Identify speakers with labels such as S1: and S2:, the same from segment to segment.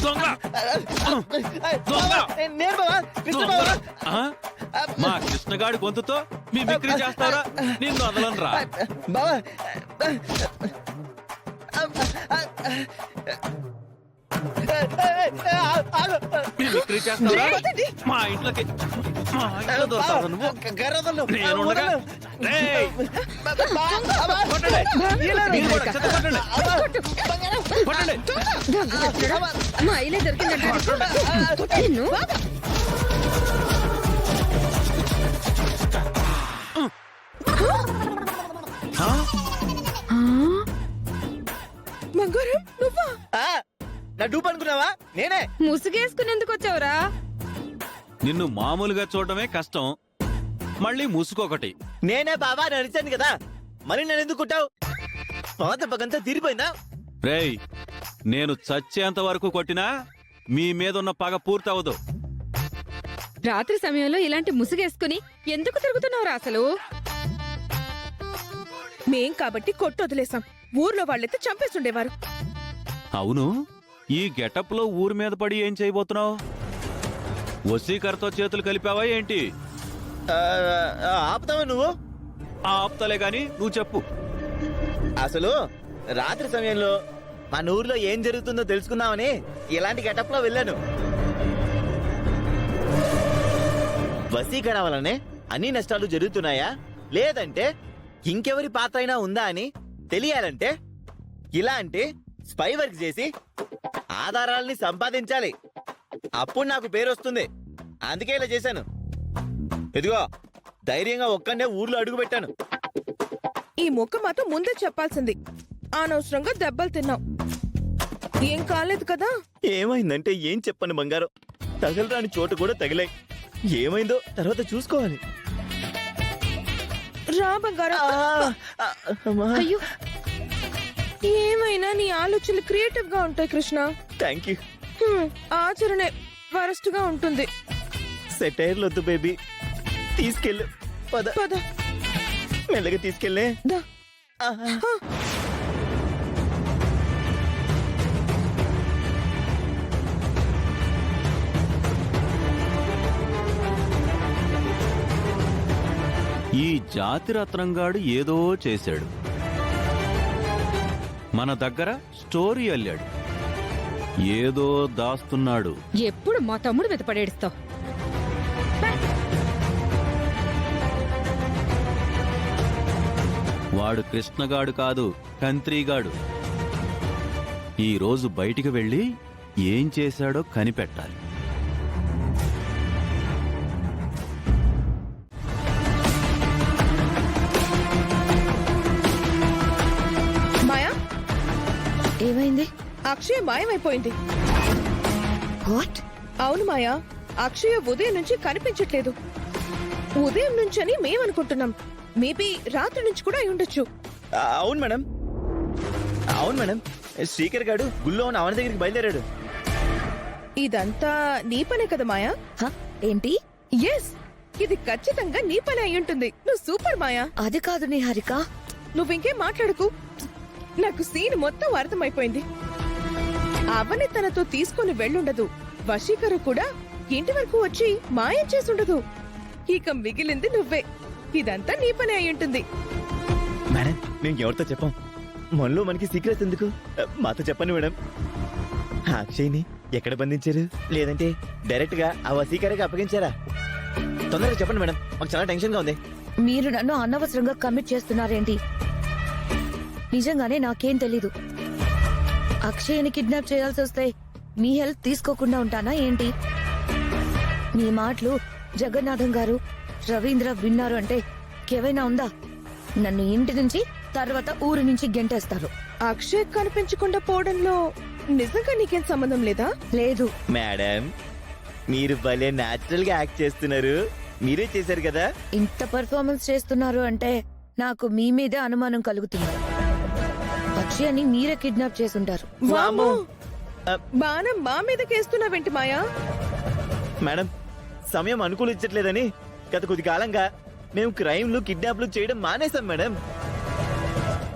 S1: దొంగ దొంగ
S2: నేను బావా కృష్ణ బావా.
S1: ఆ? మా కృష్ణగాడి గొంతుతో మీ మిక్రీ చేస్తారా? నిన్ను వదలనురా.
S2: బావా
S1: మీ మిక్రీ చేస్తారా? మా ఇంట్లోకి దొరతావా నువ్వు? నేనుండగా? రేయ్! కొట్టండి. మీరు కూడా చెత్త కొట్టండి. కొట్టండి.
S3: మా ఇల్లే దొరికిందంటే నిన్ను
S1: ఆ?
S4: బంగారం నువ్వా?
S2: నా డూప్ అనుకున్నావా? నేనే.
S3: ముసుగేసుకునేందుకు వచ్చావురా?
S1: నిన్ను మామూలుగా చూడటమే కష్టం, మళ్ళీ ముసుకొకటి.
S2: నేనే బావా అని అడిచాను కదా, మరి నేను ఎందుకు కుట్టావు? పాత పగంతా తీరిపోయిందా?
S1: రేయ్, నేను చచ్చేంత వరకు కొట్టినా మీ మీదున్న పగ పూర్తవదు.
S3: రాత్రి సమయంలో ఇలాంటి ముసుగేసుకుని ఎందుకు తిరుగుతున్నావురా అసలు?
S4: మేం కాబట్టి కొట్టు వదిలేసాం. ఊర్లో వాళ్ళైతే చంపేస్తుండేవారు.
S1: అవును, ఈ గెటప్ లో ఊరి మీద పడి ఏం చేయబోతున్నావు? వసీకరతో చేతులు కలిపావా ఏంటి?
S2: ఆపుతావా నువ్వు?
S1: ఆపుతలే గాని నువ్వు చెప్పు.
S2: అసలు రాత్రి సమయంలో మన ఊర్లో ఏం జరుగుతుందో తెలుసుకుందామని ఇలాంటి గెటప్ లో వెళ్ళాను. వసీకరణ వల్లనే అన్ని నష్టాలు జరుగుతున్నాయా, లేదంటే ఇంకెవరి పాత్ర అయినా ఉందా అని తెలియాలంటే ఇలాంటి స్పై వర్క్ చేసి ఆధారాల్ని సంపాదించాలి. అప్పుడు నాకు పేరు వస్తుంది. అందుకే ఇలా చేశాను. ఇదిగో ధైర్యంగా ఒక్కనే ఊర్లో అడుగు పెట్టాను.
S4: ఈ మొక్క మాతో ముందే చెప్పాల్సింది. అనవసరంగా దెబ్బలు తిన్నాం. ఏం కాలేదు కదా?
S2: ఏమైందంటే ఏం చెప్పను బంగారం, తగలరాని చోటు కూడా తగిలాయి. ఏమైందో తర్వాత చూసుకోవాలి.
S4: రా బంగారం.
S3: అయ్యో,
S4: ఏమైనా నీ ఆలోచనలు క్రియేటివ్ గా ఉంటాయి కృష్ణ.
S2: Thank you.
S4: ఆచరణే వరస్ట్ గా ఉంటుంది.
S2: సెటైర్లు వద్దు బేబీ, తీసుకెళ్ళు. పద
S4: పద.
S2: మెల్లగా తీసుకెళ్ళే.
S4: దా.
S1: ఈ జాతిరత్నంగాడు ఏదో చేశాడు, మన దగ్గర స్టోరీ అల్లాడు, ఏదో దాస్తున్నాడు.
S3: ఎప్పుడు మా తమ్ముడు మీద పడేడుస్తావు?
S1: వాడు కృష్ణగాడు కాదు, కంత్రీగాడు. ఈ రోజు బయటికి వెళ్ళి ఏం చేశాడో కనిపెట్టాలి.
S4: మాయా,
S3: ఏమైంది?
S4: అక్షయ మాయమైపోయింది.
S3: వాట్?
S4: అవును మాయా, అక్షయ ఉదయం నుంచి కనిపించట్లేదు. ఉదయం నుంచని మేమనుకుంటున్నాం. మేబీ రాత్రి నుంచి కూడా అయి ఉండొచ్చు.
S2: అవును మేడం, అవును మేడం. శ్రీకర్ గాడు గుళ్ళో ఉన్న అవన దగ్గరికి బయలుదేరాడు.
S4: ఇదంతా నీ పనే కదా మాయా?
S3: ఏంటి?
S4: ఎస్, ఇది ఖచ్చితంగా నీ పని అయి ఉంటుంది. నువ్వు సూపర్ మాయా.
S3: అది కాదు నీ హారిక.
S4: నువ్వింకేం మాట్లాడకు. నాకు సీన్ మొత్తం అర్థమైపోయింది. అవని తనతో తీసుకుని వెళ్ళుండదు. వశీకరు కూడా ఇంటి వరకు వచ్చి మాయం చేసుండదు. ఇక మిగిలింది నువ్వే. ఇదంతా నీ పని అయి ఉంటుంది.
S2: మేడం, మేము ఎవరితో చెప్పాం. మనలో మనకి సీక్రెట్స్ ఎందుకు? మాతో చెప్పండి మేడం. ఆ అక్షయ్ని ఎక్కడ బంధించారు? లేదంటే డైరెక్ట్ గా ఆ వసీకరకి అప్పగించారా? తొందరగా చెప్పండి మేడం, మాకు చాలా టెన్షన్ గా ఉంది.
S5: మీరు నన్ను అనవసరంగా కమిట్ చేస్తున్నారేంటి? నిజంగానే నాకేం తెలీదు. అక్షయ్ని కిడ్నాప్ చేయాల్సి వస్తే మీ హెల్ప్ తీసుకోకుండా ఉంటానా ఏంటి? మీ మాటలు జగన్నాథం గారు, రవీంద్ర విన్నారు అంటే కేవైనా ఉందా? నన్ను ఇంటి నుంచి తర్వాత ఊరి నుంచి గెంటేస్తారు.
S4: అక్షయ్ కనిపించకుండా పోవడంలో నిజంగా నీకేం సంబంధం లేదా?
S5: లేదు.
S2: మేడం, మీరు భలే న్యాచురల్ గా యాక్ట్ చేస్తున్నారు. మీరే చేశారు కదా.
S5: ఇంత పర్ఫార్మెన్స్ చేస్తున్నారు అంటే నాకు మీ మీదే అనుమానం కలుగుతుంది. అక్షయ్ని మీరే కిడ్నాప్ చేసుంటారు.
S4: వామ్మో! బాణం మా మీదకేస్తున్నావేంటి మాయా?
S2: మేడం, సమయం అనుకూలించట్లేదని గత కొద్ది కాలంగా మేము క్రైమ్లు కిడ్నాప్లు చేయడం మానేశాం మేడం.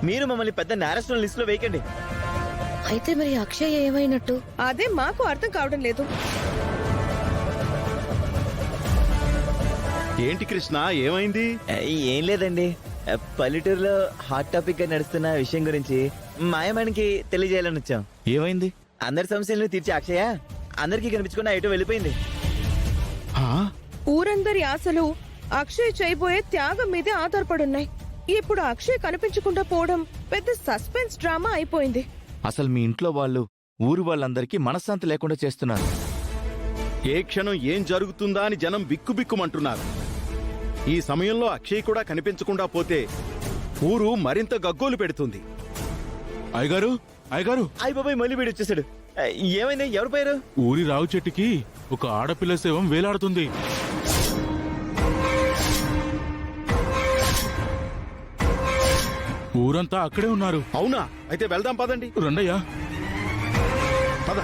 S2: మీరు మమ్మల్ని పెద్ద నేరస్తుల లిస్ట్ లో వేయకండి.
S5: అయితే మరి అక్షయ్ ఏమైనట్టు?
S4: అదే మాకు అర్థం కావడం లేదు.
S6: ఏంటి కృష్ణ ఏమైంది?
S2: ఏం లేదండి, పల్లెటూరులో హాట్ టాపిక్ గా నడుస్తున్న విషయం గురించి మాయమానికి తెలియజేయాలని వచ్చాం.
S6: ఏమైంది?
S2: అందరి సమస్యలను తీర్చి అక్షయ అందరికీ కనిపించకుండా ఎటు వెళ్ళిపోయింది.
S6: ఆ?
S4: ఊరందరి ఆశలు అక్షయ్ చేయబోయే త్యాగం మీదే ఆధారపడున్నాయి. ఇప్పుడు అక్షయ్ కనిపించకుండా పోవడం పెద్ద సస్పెన్స్ డ్రామా అయిపోయింది.
S7: అసలు మీ ఇంట్లో వాళ్ళు ఊరు వాళ్ళందరికీ మనశ్శాంతి లేకుండా చేస్తున్నారు.
S6: ఏ క్షణం ఏం జరుగుతుందా అని జనం బిక్కుబిక్కుమంటున్నారు. ఈ సమయంలో అక్షయ్ కూడా కనిపించకుండా పోతే ఊరు మరింత గగ్గోలు పెడుతుంది.
S8: అయ్యగారు అయ్యగారు,
S2: అయ్య బాబాయ్ మళ్ళీ వీడు వచ్చేసాడు. ఏమైంది? ఎవరు పోయారు?
S8: ఊరి రావు చెట్టుకి ఒక ఆడపిల్ల శవం వేలాడుతుంది. ఊరంతా అక్కడే ఉన్నారు.
S6: అవునా? అయితే వెళ్దాం పదండి.
S8: రండయ్యా.
S6: పద.